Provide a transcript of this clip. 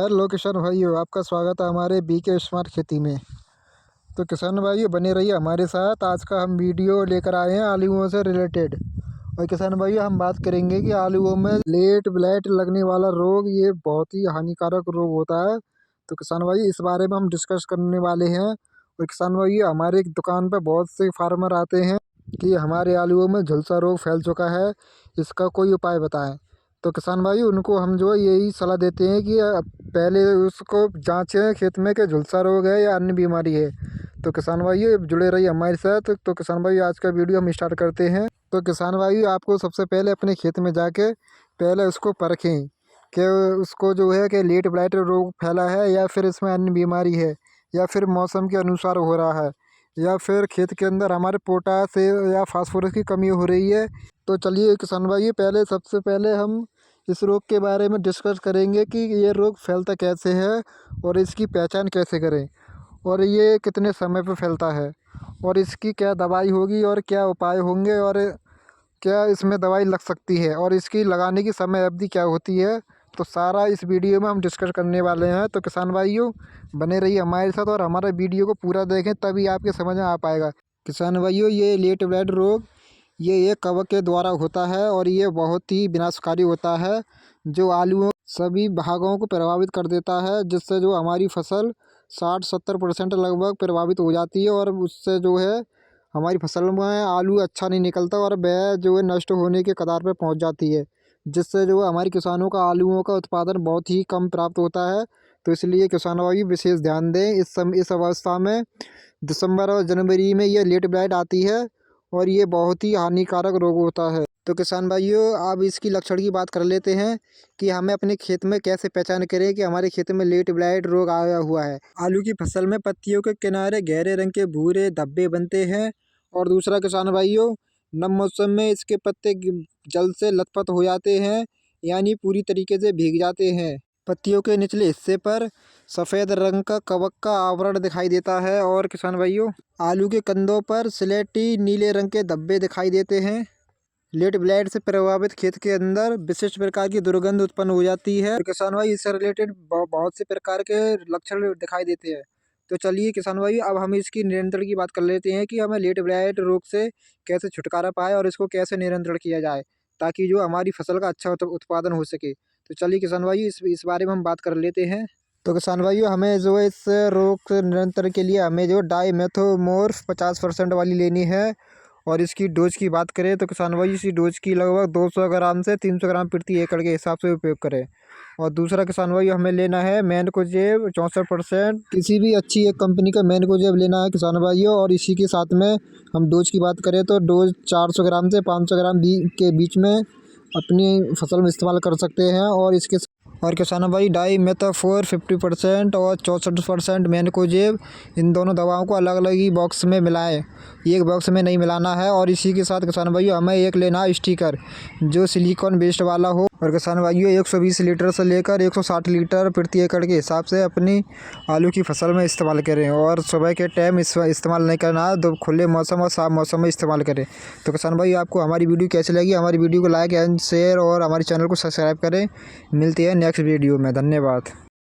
Hello किसान भाइयों, आपका स्वागत है हमारे बीके स्मार्ट खेती में। तो किसान भाइयों बने रहिए हमारे साथ। आज का हम वीडियो लेकर आए हैं आलूओं से रिलेटेड। और किसान भाइयों हम बात करेंगे कि आलूओं में लेट ब्लाइट लगने वाला रोग ये बहुत ही हानिकारक रोग होता है। तो किसान भाई इस बारे में हम डिस्कस करने वाले हैं। और किसान भाइयों हमारे दुकान पर बहुत से फार्मर आते हैं कि हमारे आलूओं में झुलसा रोग फैल चुका है, इसका कोई उपाय बताएं। तो किसान भाई उनको हम जो है यही सलाह देते हैं कि पहले उसको जांचें खेत में कि झुलसा रोग है या अन्य बीमारी है। तो किसान भाई जुड़े रहिए हमारे साथ। तो किसान भाई आज का वीडियो हम स्टार्ट करते हैं। तो किसान भाई आपको सबसे पहले अपने खेत में जाके पहले उसको परखें कि उसको जो है कि लेट ब्लाइट रोग फैला है या फिर इसमें अन्य बीमारी है या फिर मौसम के अनुसार हो रहा है या फिर खेत के अंदर हमारे पोटास या फास्फोरस की कमी हो रही है। तो चलिए किसान भाई पहले सबसे पहले हम इस रोग के बारे में डिस्कस करेंगे कि ये रोग फैलता कैसे है और इसकी पहचान कैसे करें और ये कितने समय पर फैलता है और इसकी क्या दवाई होगी और क्या उपाय होंगे और क्या इसमें दवाई लग सकती है और इसकी लगाने की समय अवधि क्या होती है। तो सारा इस वीडियो में हम डिस्कस करने वाले हैं। तो किसान भाइयों बने रहिए हमारे साथ और हमारे वीडियो को पूरा देखें, तभी आपके समझ में आ पाएगा। किसान भाइयों ये लेट ब्लाइट रोग ये एक कवक के द्वारा होता है और ये बहुत ही विनाशकारी होता है, जो आलूओं सभी भागों को प्रभावित कर देता है, जिससे जो हमारी फसल 60-70% लगभग प्रभावित हो जाती है और उससे जो है हमारी फसल में आलू अच्छा नहीं निकलता और वह जो है नष्ट होने के कगार पर पहुंच जाती है, जिससे जो है हमारे किसानों का आलूओं का उत्पादन बहुत ही कम प्राप्त होता है। तो इसलिए किसानों भाई विशेष ध्यान दें। इस अवस्था में दिसंबर और जनवरी में ये लेट ब्लाइट आती है और ये बहुत ही हानिकारक रोग होता है। तो किसान भाइयों अब इसकी लक्षण की बात कर लेते हैं कि हमें अपने खेत में कैसे पहचान करें कि हमारे खेत में लेट ब्लाइट रोग आया हुआ है। आलू की फसल में पत्तियों के किनारे गहरे रंग के भूरे धब्बे बनते हैं। और दूसरा किसान भाइयों नम मौसम में इसके पत्ते जल से लथपथ हो जाते हैं, यानी पूरी तरीके से भीग जाते हैं। पत्तियों के निचले हिस्से पर सफ़ेद रंग का कवक का आवरण दिखाई देता है। और किसान भाइयों आलू के कंदों पर स्लेटी नीले रंग के धब्बे दिखाई देते हैं। लेट ब्लाइट से प्रभावित खेत के अंदर विशिष्ट प्रकार की दुर्गंध उत्पन्न हो जाती है। तो किसान भाई इससे रिलेटेड बहुत से प्रकार के लक्षण दिखाई देते हैं। तो चलिए किसान भाई अब हम इसकी नियंत्रण की बात कर लेते हैं कि हमें लेट ब्लाइट रोग से कैसे छुटकारा पाए और इसको कैसे नियंत्रण किया जाए ताकि जो हमारी फसल का अच्छा उत्पादन हो सके। तो चलिए किसान भाई इस बारे में हम बात कर लेते हैं। तो किसान भाइयों हमें जो है इस रोग के नियंत्रण के लिए हमें जो डाईमेथोमोर्फ 50% वाली लेनी है। और इसकी डोज की बात करें तो किसान भाई इसी डोज की लगभग 200 ग्राम से 300 ग्राम प्रति एकड़ के हिसाब से उपयोग करें। और दूसरा किसान भाई हमें लेना है मैनकोजेब 64%। किसी भी अच्छी एक कंपनी का मैनकोजेब लेना है किसान भाइयों। और इसी के साथ में हम डोज की बात करें तो डोज 400 ग्राम से 500 ग्राम के बीच में अपनी फसल में इस्तेमाल कर सकते हैं। और किसान भाई डाईमेथोफोर 50% और 64% मैनकोजेब इन दोनों दवाओं को अलग अलग ही बॉक्स में मिलाएं, एक बॉक्स में नहीं मिलाना है। और इसी के साथ किसान भाइयों हमें एक लेना है स्टिकर जो सिलिकॉन बेस्ड वाला हो। और किसान भाइयों 120 लीटर से लेकर 160 लीटर प्रति एकड़ के हिसाब से अपनी आलू की फसल में इस्तेमाल करें। और सुबह के टाइम इस्तेमाल नहीं करना है, तो खुले मौसम और साफ मौसम में इस्तेमाल करें। तो किसान भाई आपको हमारी वीडियो कैसी लगी, हमारी वीडियो को लाइक एंड शेयर और हमारे चैनल को सब्सक्राइब करें। मिलती है नेक्स्ट वीडियो में। धन्यवाद।